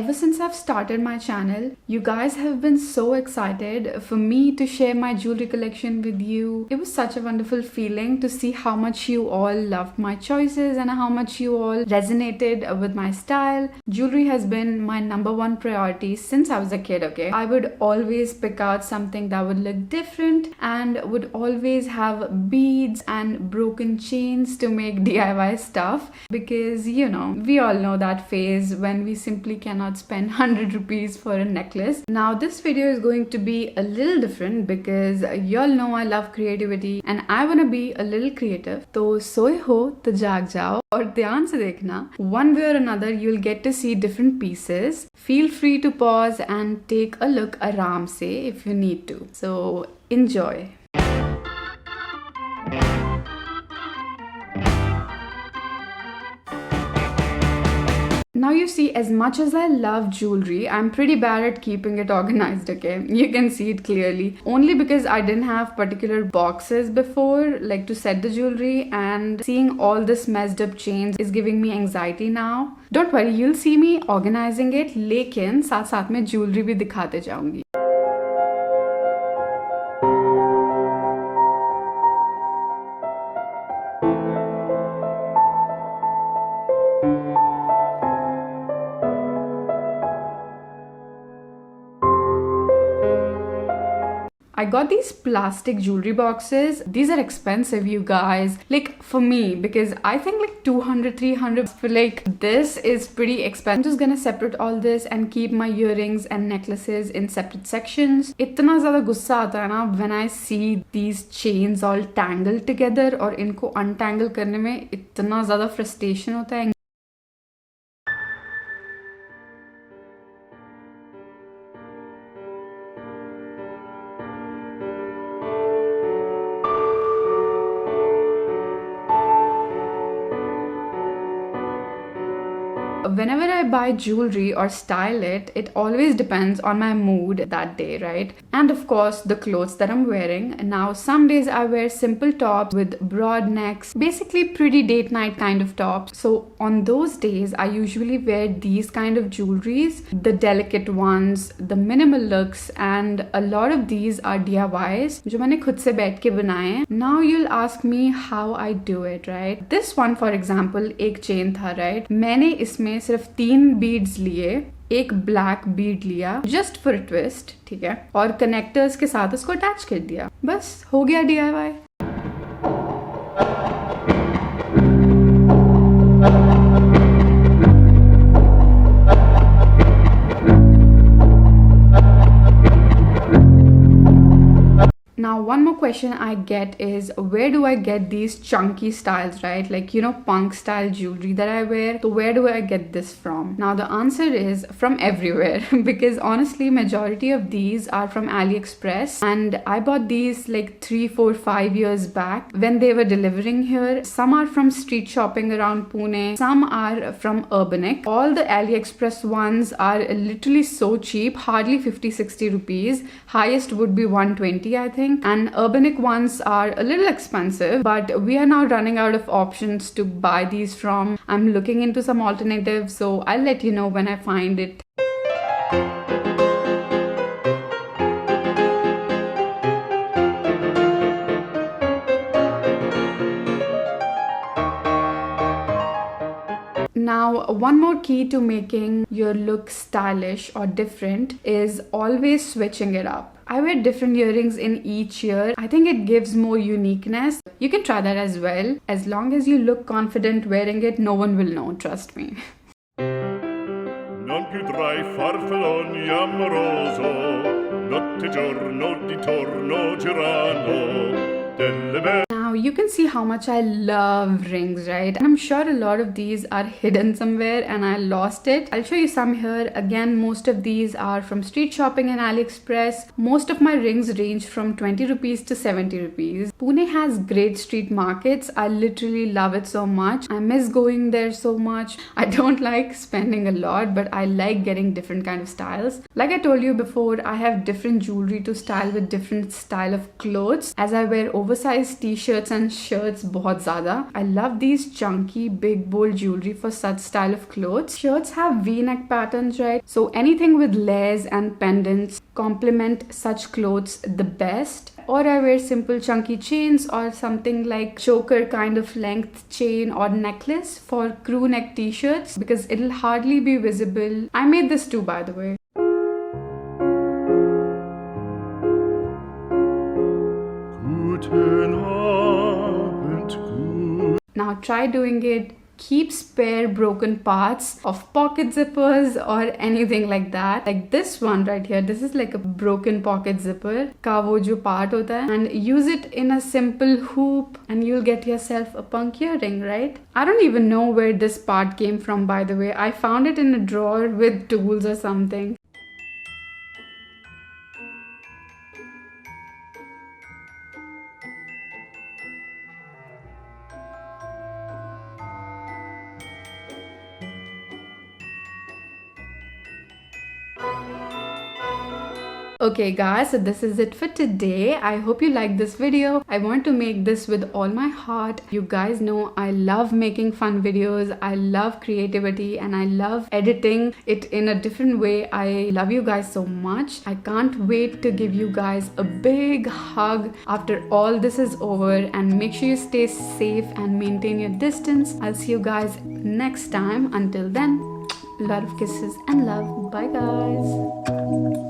Ever since I've started my channel, you guys have been so excited for me to share my jewelry collection with you. It was such a wonderful feeling to see how much you all loved my choices and how much you all resonated with my style. Jewelry has been my #1 priority since I was a kid, okay? I would always pick out something that would look different and would always have beads and broken chains to make DIY stuff because, you know, we all know that phase when we simply cannot spend 100 rupees for a necklace. Now this video is going to be a little different because y'all know I love creativity and I want to be a little creative. तो सोए हो तो जाग जाओ और ध्यान से देखना. One way or another you'll get to see different pieces. Feel free to pause and take a look आराम से if you need to. So enjoy. Now you see, as much as I love jewelry, I'm pretty bad at keeping it organized, okay? You can see it clearly. Only because I didn't have particular boxes before, like to set the jewelry, and seeing all this messed up chains is giving me anxiety now. Don't worry, you'll see me organizing it, लेकिन साथ साथ में jewelry भी दिखाते जाऊंगी. I got these plastic jewelry boxes. These are expensive, you guys. Like for me, because I think like 200, 300 for like this is pretty expensive. I'm just gonna separate all this and keep my earrings and necklaces in separate sections. इतना ज़्यादा गुस्सा आता है ना when I see these chains all tangled together और इनको untangle करने में इतना ज़्यादा frustration होता है. Whenever I buy jewelry or style it, it always depends on my mood that day, right? And of course, the clothes that I'm wearing. Now, some days I wear simple tops with broad necks, basically pretty date night kind of tops. So on those days, I usually wear these kind of jewelries, the delicate ones, the minimal looks, and a lot of these are DIYs, जो मैंने खुद से बैठ के बनाए हैं. Now you'll ask me how I do it, right? This one, for example, एक chain था, right? मैंने इसमें सिर्फ 3 बीड्स लिए, एक ब्लैक बीड लिया जस्ट फॉर ट्विस्ट, ठीक है, और कनेक्टर्स के साथ उसको अटैच कर दिया. बस हो गया DIY. Now, one more question I get is, where do I get these chunky styles, right? Like, you know, punk style jewelry that I wear. So where do I get this from? Now, the answer is from everywhere because honestly, majority of these are from AliExpress. And I bought these like 3, 4, 5 years back when they were delivering here. Some are from street shopping around Pune. Some are from Urbanic. All the AliExpress ones are literally so cheap, hardly 50, 60 rupees. Highest would be 120, I think. And Urbanic ones are a little expensive, but we are now running out of options to buy these from. I'm looking into some alternatives, so I'll let you know when I find it. Now, one more key to making your look stylish or different is always switching it up. I wear different earrings in each ear. I think it gives more uniqueness. You can try that as well. As long as you look confident wearing it, no one will know, trust me. Non più tra I farfalloni amoroso, notte giorno di torno girano delle belle. Now you can see how much I love rings, right? And I'm sure a lot of these are hidden somewhere and I lost it. I'll show you some here. Again, most of these are from street shopping and AliExpress. Most of my rings range from 20 rupees to 70 rupees. Pune has great street markets. I literally love it so much. I miss going there so much. I don't like spending a lot, but I like getting different kind of styles. Like I told you before, I have different jewelry to style with different style of clothes. As I wear oversized t-shirts t-shirts and shirts बहुत ज़्यादा. I love these chunky, big, bold jewelry for such style of clothes. Shirts have V-neck patterns, right? So anything with layers and pendants complement such clothes the best. Or I wear simple chunky chains or something like choker kind of length chain or necklace for crew neck t-shirts because it'll hardly be visible. I made this too, by the way. Now try doing it. Keep spare broken parts of pocket zippers or anything like that. Like this one right here, this is like a broken pocket zipper का वो जो part होता है, and use it in a simple hoop and you'll get yourself a punk earring, right? I don't even know where this part came from, by the way. I found it in a drawer with tools or something. Okay guys, so this is it for today. I hope you liked this video. I want to make this with all my heart. You guys know I love making fun videos. I love creativity and I love editing it in a different way. I love you guys so much. I can't wait to give you guys a big hug after all this is over, and make sure you stay safe and maintain your distance. I'll see you guys next time. Until then, a lot of kisses and love. Bye guys.